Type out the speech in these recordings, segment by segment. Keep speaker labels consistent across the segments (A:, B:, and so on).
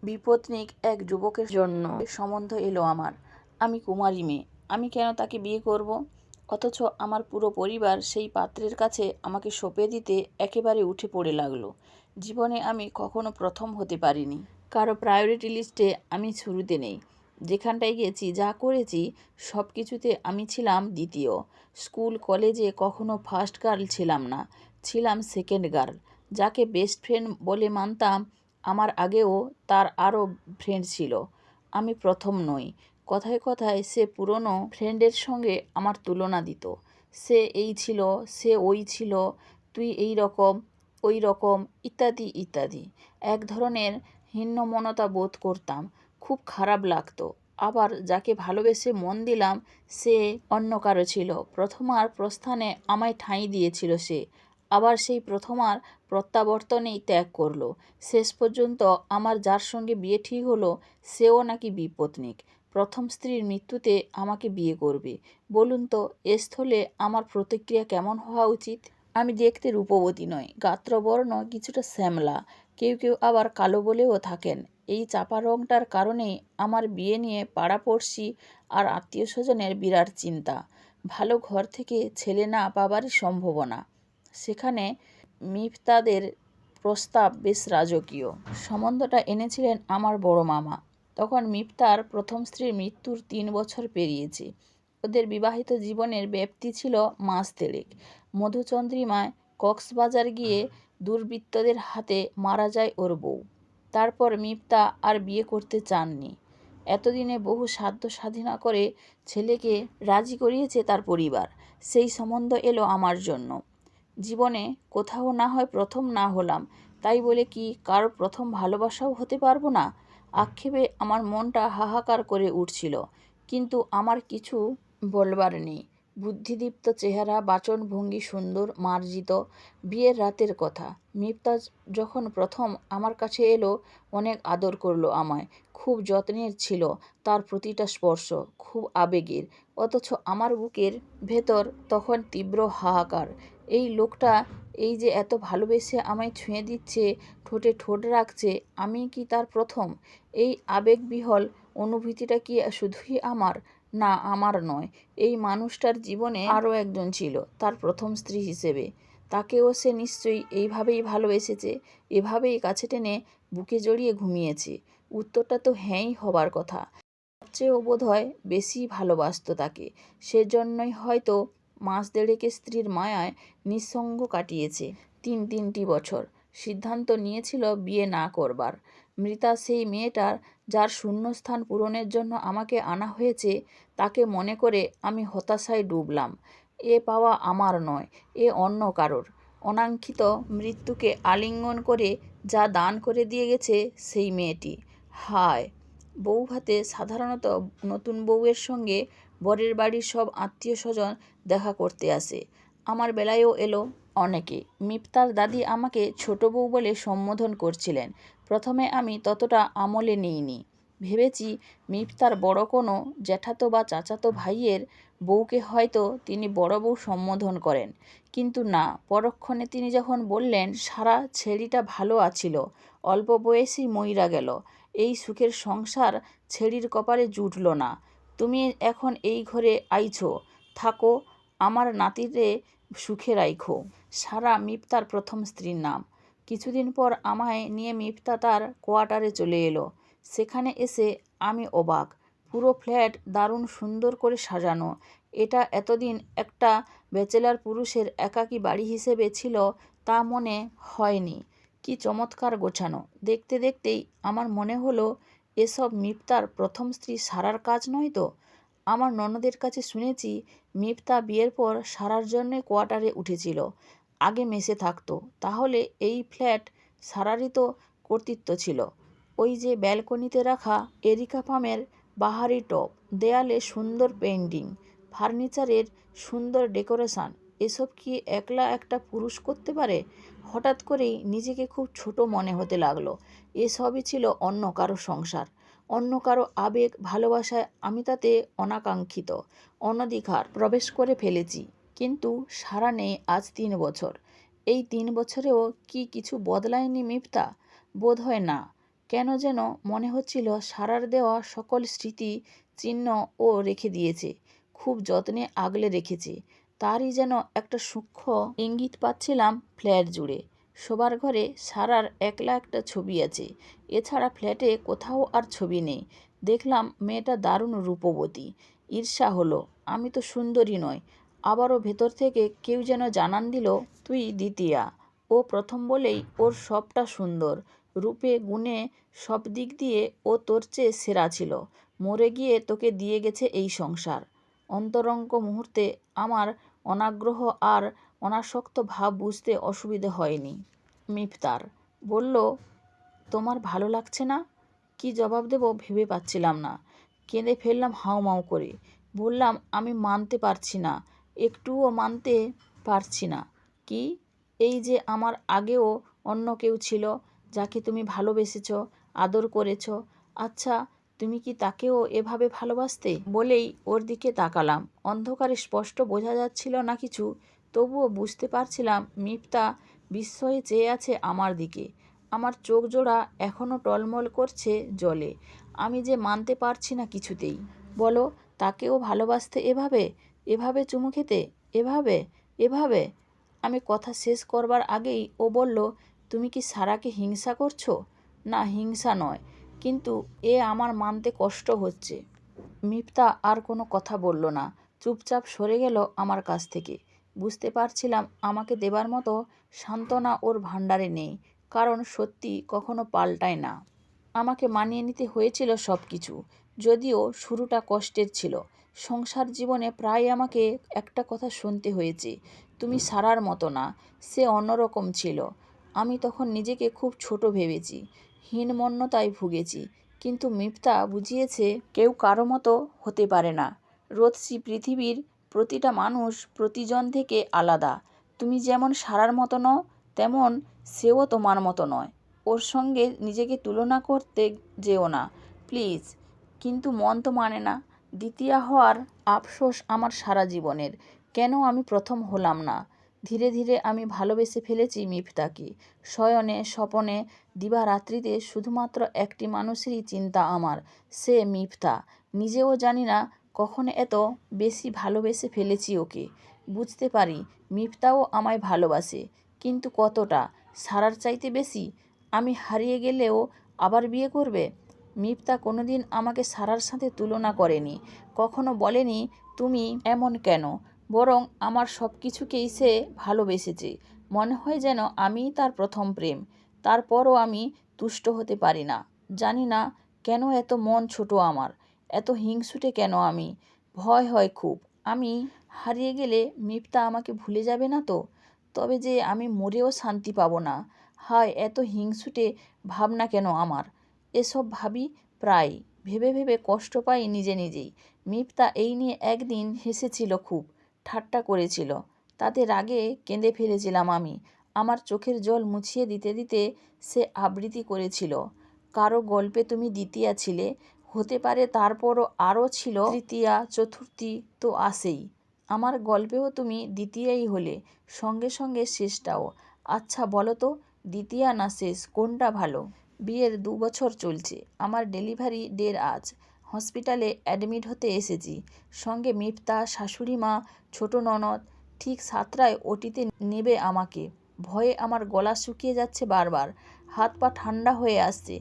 A: বিপত্নিক এক যুবকের জন্য সম্বন্ধ এলো আমার। আমি কুমারী মেয়ে, আমি কেন তাকে বিয়ে করব? অথচ আমার পুরো পরিবার সেই পাত্রের কাছে আমাকে সঁপে দিতে একেবারে উঠে পড়ে লাগলো। জীবনে আমি কখনো প্রথম হতে পারিনি, কারো প্রায়োরিটি লিস্টে আমি শুরুতে নেই। যেখানটায় গেছি, যা করেছি, সব কিছুতে আমি ছিলাম দ্বিতীয়। স্কুল কলেজে কখনো ফার্স্ট গার্ল ছিলাম না, ছিলাম সেকেন্ড গার্ল। যাকে বেস্ট ফ্রেন্ড বলে মানতাম, আমার আগেও তার আরও ফ্রেন্ড ছিল, আমি প্রথম নই। কথায় কথায় সে পুরনো ফ্রেন্ডের সঙ্গে আমার তুলনা দিত। সে এই ছিল, সে ওই ছিল, তুই এই রকম, ওই রকম, ইত্যাদি ইত্যাদি। এক ধরনের হীনমন্যতা বোধ করতাম, খুব খারাপ লাগতো। আবার যাকে ভালোবেসে মন দিলাম, সে অন্য কারো ছিল। প্রথমার প্রস্থানে আমায় ঠাঁই দিয়েছিল সে, আবার সেই প্রথমার প্রত্যাবর্তনেই ত্যাগ করলো। শেষ পর্যন্ত আমার যার সঙ্গে বিয়ে ঠিক হলো, সেও নাকি বিপত্নিক। প্রথম স্ত্রীর মৃত্যুতে আমাকে বিয়ে করবে। বলুন তো, এ স্থলে আমার প্রতিক্রিয়া কেমন হওয়া উচিত? আমি দেখতে রূপবতী নই, গাত্রবর্ণ কিছুটা শ্যামলা, কেউ কেউ আবার কালো বলেও থাকেন। এই চাপা রঙটার কারণেই আমার বিয়ে নিয়ে পাড়াপড়শি আর আত্মীয় স্বজনের বিরাট চিন্তা। ভালো ঘর থেকে ছেলে না পাবারই সম্ভাবনা। সেখানে মিফতাদের প্রস্তাব বেশ রাজকীয়। সম্বন্ধটা এনেছিলেন আমার বড় মামা। তখন মিফতার প্রথম স্ত্রীর মৃত্যুর 3 বছর পেরিয়েছে। ওদের বিবাহিত জীবনের ব্যাপ্তি ছিল মাস 3। মধুচন্দ্রিমায় কক্সবাজার গিয়ে দুর্বৃত্তদের হাতে মারা যায় ওর বউ। তারপর মিফতা আর বিয়ে করতে চাননি। এতদিনে বহু সাধ্য সাধনা করে ছেলেকে রাজি করিয়েছে তার পরিবার। সেই সম্বন্ধ এলো আমার জন্য। জীবনে কোথাও না হয় প্রথম না হলাম, তাই বলে কি কারো প্রথম ভালোবাসাও হতে পারবো না? আক্ষেপে আমার মনটা হাহাকার করে উঠছিল, কিন্তু আমার কিছু বলবার নেই। বুদ্ধিদীপ্ত চেহারা, বাচনভঙ্গি সুন্দর, মার্জিত। বিয়ের রাতের কথা। মিফতা যখন প্রথম আমার কাছে এলো, অনেক আদর করলো আমায়, খুব যত্নের ছিল তার প্রতিটা স্পর্শ, খুব আবেগের। অথচ আমার বুকের ভেতর তখন তীব্র হাহাকার। এই লোকটা, এই যে এত ভালোবেসে আমায় ছুঁয়ে দিচ্ছে, ঠোঁটে ঠোঁট রাখছে, আমি কি তার প্রথম? এই আবেগবিহ্বল অনুভূতিটা কি শুধুই আমার? না, আমার নয়। এই মানুষটার জীবনে আরও একজন ছিল, তার প্রথম স্ত্রী হিসেবে। তাকেও সে নিশ্চয়ই এইভাবেই ভালোবেসেছে, এভাবেই কাছে টেনে বুকে জড়িয়ে ঘুমিয়েছে। উত্তরটা তো হ্যাঁই হবার কথা। তার চেয়েও বোধহয় বেশি ভালোবাসত তাকে। সেজন্যই হয়তো মাস 1.5 স্ত্রীর মায়ায় নিঃসঙ্গ কাটিয়েছে 3টি বছর। সিদ্ধান্ত নিয়েছিল বিয়ে না করবার। মৃতা সেই মেয়েটার, যার শূন্যস্থান পূরণের জন্য আমাকে আনা হয়েছে, তাকে মনে করে আমি হতাশায় ডুবলাম। এ পাওয়া আমার নয়, এ অন্য কারোর। অনাকাঙ্ক্ষিত মৃত্যুকে আলিঙ্গন করে যা দান করে দিয়ে গেছে সেই মেয়েটি। হায়! বউভাতে সাধারণত নতুন বউয়ের সঙ্গে বরের বাড়ির সব আত্মীয় স্বজন দেখা করতে আসে। আমার বেলায়ও এলো অনেকে। মিফতার দাদি আমাকে ছোট বউ বলে সম্বোধন করছিলেন। প্রথমে আমি ততটা আমলে নিইনি। ভেবেছি মিফতার বড় কোনো জ্যাঠাতো বা চাচাতো ভাইয়ের বউকে হয়তো তিনি বড় বউ সম্বোধন করেন। কিন্তু না, পরক্ষণে তিনি যখন বললেন, সারা ছেড়িটা ভালো আছিল, অল্প বয়সেই মইরা গেল, এই সুখের সংসার ছেড়ির কপালে জুটল না, তুমি এখন এই ঘরে আইছো, থাকো, আমার নাতিরে সুখে রাইখো। সারা মিফতার প্রথম স্ত্রীর নাম। কিছুদিন পর আমায় নিয়ে মিফতা তার কোয়ার্টারে চলে এলো। সেখানে এসে আমি অবাক। পুরো ফ্ল্যাট দারুণ সুন্দর করে সাজানো। এটা এতদিন একটা ব্যাচেলার পুরুষের একাকী বাড়ি হিসেবে ছিল তা মনে হয়নি। কি চমৎকার গোছানো! দেখতে দেখতেই আমার মনে হলো, এসব মিফতার প্রথম স্ত্রী সারার কাজ নয় তো? আমার ননদের কাছে শুনেছি, মিফতা বিয়ের পর সারার জন্যে কোয়ার্টারে উঠেছিল, আগে মেসে থাকতো। তাহলে এই ফ্ল্যাট সারারই তো কর্তৃত্ব ছিল। ওই যে ব্যালকনিতে রাখা এরিকা পামের বাহারি টব, দেয়ালে সুন্দর পেইন্টিং, ফার্নিচারের সুন্দর ডেকোরেশন, এসব কি একলা একটা পুরুষ করতে পারে? হঠাৎ করেই নিজেকে খুব ছোট মনে হতে লাগলো। এসবই ছিল অন্য কারো সংসার, অন্য কারো আবেগ ভালোবাসায় আমি তাতে অনাকাঙ্ক্ষিত, অনধিকার প্রবেশ করে ফেলেছি। কিন্তু সারা নেই আজ 3 বছর। এই 3 বছরেও কি কিছু বদলায়নি মিফতা? বোধহয় না। কেন যেন মনে হচ্ছিল সারার দেওয়া সকল স্মৃতি চিহ্ন ও রেখে দিয়েছে, খুব যত্নে আগলে রেখেছে। তারই যেন একটা সূক্ষ্ম ইঙ্গিত পাচ্ছিলাম ফ্ল্যাট জুড়ে। শোবার ঘরে সারার একলা একটা ছবি আছে, এছাড়া ফ্ল্যাটে কোথাও আর ছবি নেই। দেখলাম মেয়েটা দারুণ রূপবতী। ঈর্ষা হলো, আমি তো সুন্দরী নই। আবারও ভেতর থেকে কেউ যেন জানান দিল, তুই দ্বিতীয়া। ও প্রথম বলেই ওর সবটা সুন্দর, রূপে গুণে সব দিক দিয়ে ও তোর চেয়ে সেরা ছিল। মরে গিয়ে তোকে দিয়ে গেছে এই সংসার। অন্তরঙ্গ মুহূর্তে আমার অনাগ্রহ আর অনাসক্ত ভাব বুঝতে অসুবিধে হয়নি। মিফতার বলল, তোমার ভালো লাগছে না? কি জবাব দেব ভেবে পাচ্ছিলাম না। কেঁদে ফেললাম হাউমাউ করে। বললাম, আমি মানতে পারছি না, একটুও মানতে পারছি না। কি? এই যে আমার আগেও অন্য কেউ ছিল, যাকে তুমি ভালোবেসেছ, আদর করেছ। আচ্ছা, তুমি কি তাকেও এভাবে ভালোবাসতে? বলেই ওর দিকে তাকালাম। অন্ধকারে স্পষ্ট বোঝা যাচ্ছিল না কিছু, তবুও বুঝতে পারছিলাম মিফতা বিস্ময়ে চেয়ে আছে আমার দিকে। আমার চোখ জোড়া এখনও টলমল করছে জলে। আমি যে মানতে পারছি না কিছুতেই। বলো, তাকেও ভালোবাসতে এভাবে? এভাবে চুমু খেতে? এভাবে? এভাবে? আমি কথা শেষ করবার আগেই ও বলল, তুমি কি সারাকে হিংসা করছো? না, হিংসা নয়, কিন্তু এ আমার মানতে কষ্ট হচ্ছে। মিফতা আর কোনো কথা বলল না, চুপচাপ সরে গেল আমার কাছ থেকে। বুঝতে পারছিলাম আমাকে দেবার মতো সান্ত্বনা ওর ভাণ্ডারে নেই, কারণ সত্যি কখনো পাল্টায় না। আমাকে মানিয়ে নিতে হয়েছিল সব কিছু, যদিও শুরুটা কষ্টের ছিল। সংসার জীবনে প্রায় আমাকে একটা কথা শুনতে হয়েছে, তুমি সারার মতো না, সে অন্যরকম ছিল। আমি তখন নিজেকে খুব ছোট ভেবেছি, হীনমন্যতায় ভুগেছি। কিন্তু মিফতা বুঝিয়েছে, কেউ কারো মতো হতে পারে না। রোদসি পৃথিবীর প্রতিটা মানুষ প্রতিজন থেকে আলাদা। তুমি যেমন সারার মতো নও, তেমন সেও তোমার মতো নয়। ওর সঙ্গে নিজেকে তুলনা করতে যেও না, প্লিজ। কিন্তু মন তো মানে না। দ্বিতীয়া হওয়ার আফসোস আমার সারা জীবনের। কেন আমি প্রথম হলাম না? ধীরে ধীরে আমি ভালোবেসে ফেলেছি মিফতাকে। শয়নে স্বপনে দিবারাত্রিতে শুধুমাত্র একটি মানুষেরই চিন্তা আমার, সে মিফতা। নিজেও জানি না কখন এত বেশি ভালোবেসে ফেলেছি ওকে। বুঝতে পারি মিফতাও আমায় ভালোবাসে, কিন্তু কতটা? সারার চাইতে বেশি? আমি হারিয়ে গেলেও আবার বিয়ে করবে? মিফতা কোনোদিন আমাকে সারার সাথে তুলনা করেনি, কখনো বলেনি তুমি এমন কেন। বরং আমার সব কিছুকেই সে ভালোবেসেছে। মনে হয় যেন আমিই তার প্রথম প্রেম। তারপরও আমি তুষ্ট হতে পারি না। জানি না কেন এত মন ছোট আমার, এত হিংসুটে কেন আমি। ভয় হয় খুব, আমি হারিয়ে গেলে মিফতা আমাকে ভুলে যাবে না তো? তবে যে আমি মরেও শান্তি পাবো না। হায়, এত হিংসুটে ভাবনা কেন আমার? এসব ভাবি প্রায়, ভেবে ভেবে কষ্ট পাই নিজে নিজেই। মিফতা এই নিয়ে একদিন হেসেছিল, খুব ঠাট্টা করেছিল। তাতে রাগে কেঁদে ফেলেছিলাম আমি। আমার চোখের জল মুছিয়ে দিতে দিতে সে আবৃত্তি করেছিল, কারো গল্পে তুমি দ্বিতীয়া ছিলে, হতে পারে তারপরও আরও ছিল তৃতীয়া, চতুর্থী তো আসেই। আমার গল্পেও তুমি দ্বিতীয়াই হলে, সঙ্গে সঙ্গে শেষটাও। আচ্ছা বলো তো, দ্বিতীয়া না শেষ, কোনটা ভালো? বিয়ের 2 বছর চলছে, আমার ডেলিভারি ডের আজ। হসপিটালে অ্যাডমিট হতে এসেছি, সঙ্গে মিফতা, শাশুড়ি মা, ছোট ননদ। ঠিক 7টায় ওটিতে নেবে আমাকে। ভয়ে আমার গলা শুকিয়ে যাচ্ছে বারবার, হাত পা ঠান্ডা হয়ে আসছে।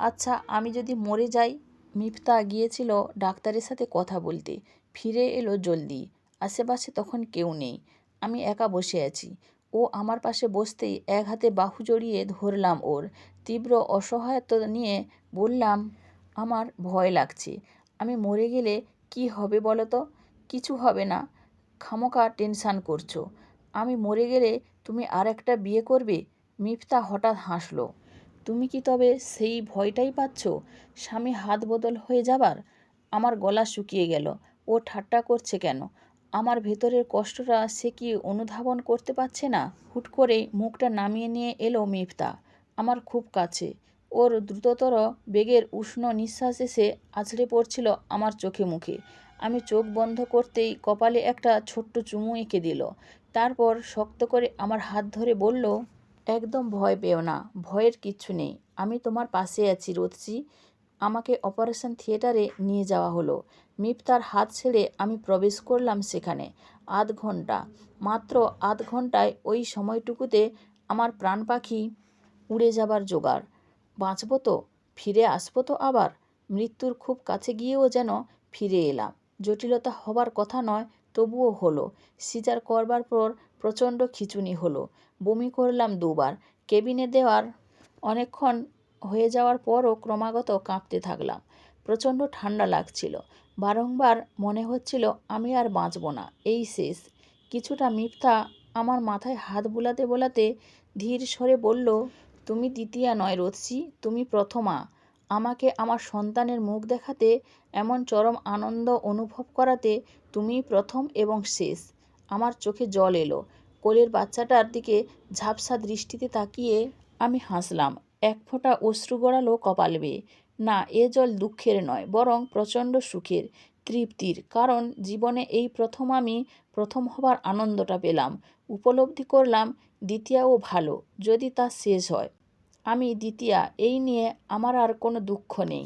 A: আচ্ছা, আমি যদি মরে যাই? মিফতা গিয়েছিল ডাক্তারের সাথে কথা বলতে, ফিরে এলো জলদি। আশেপাশে তখন কেউ নেই, আমি একা বসে আছি। ও আমার পাশে বসতেই এক হাতে বাহু জড়িয়ে ধরলাম ওর। তীব্র অসহায়তা নিয়ে বললাম, আমার ভয় লাগছে। আমি মরে গেলে কি হবে বলো তো? কিছু হবে না, খামোকা টেনশান করছো। আমি মরে গেলে তুমি আর একটা বিয়ে করবে? মিফতা হঠাৎ হাসলো। তুমি কি তবে সেই ভয়টাই পাচ্ছ, স্বামী হাত বদল হয়ে যাবার? আমার গলা শুকিয়ে গেল। ও ঠাট্টা করছে কেন? আমার ভেতরের কষ্টটা সে কি অনুধাবন করতে পারছে না? হুট করেই মুখটা নামিয়ে নিয়ে এলো মিফতা আমার খুব কাছে। ওর দ্রুততর বেগের উষ্ণ নিঃশ্বাস এসে আছড়ে পড়ছিল আমার চোখে মুখে। আমি চোখ বন্ধ করতেই কপালে একটা ছোট্ট চুমু এঁকে দিল। তারপর শক্ত করে আমার হাত ধরে বলল, একদম ভয় পেও না, ভয়ের কিচ্ছু নেই। আমি তোমার পাশে আছি রোদসি। আমাকে অপারেশন থিয়েটারে নিয়ে যাওয়া হলো। মিফতার হাত ছেড়ে আমি প্রবেশ করলাম সেখানে। আধ ঘন্টা, মাত্র আধ ঘন্টায় ওই সময়টুকুতে আমার প্রাণ পাখি উড়ে যাবার জোগাড়। বাঁচব তো? ফিরে আসবো তো আবার? মৃত্যুর খুব কাছে গিয়েও যেন ফিরে এলাম। জটিলতা হবার কথা নয়, তবুও হলো। সিজার করবার পর প্রচণ্ড খিঁচুনি হলো। বমি করলাম দুবার। কেবিনে দেওয়ার অনেকক্ষণ হয়ে যাওয়ার পরও ক্রমাগত কাঁপতে থাকলাম। প্রচণ্ড ঠান্ডা লাগছিল। বারংবার মনে হচ্ছিল আমি আর বাঁচব না, এই শেষ। কিছুটা মিথ্যা আমার মাথায় হাত বোলাতে বোলাতে ধীর স্বরে বলল, তুমি দ্বিতীয়া নয় রোদসি, তুমি প্রথমা। আমাকে আমার সন্তানের মুখ দেখাতে, এমন চরম আনন্দ অনুভব করাতে তুমিই প্রথম এবং শেষ। আমার চোখে জল এলো। কোলের বাচ্চাটার দিকে ঝাপসা দৃষ্টিতে তাকিয়ে আমি হাসলাম। এক ফোঁটা অশ্রু গড়ালো কপাল বেয়ে। না, এ জল দুঃখের নয়, বরং প্রচণ্ড সুখের, তৃপ্তির। কারণ জীবনে এই প্রথম আমি প্রথম হবার আনন্দটা পেলাম। উপলব্ধি করলাম দ্বিতীয়াও ভালো, যদি তা শেষ হয়। আমি দ্বিতীয়া, এই নিয়ে আমার আর কোনো দুঃখ নেই।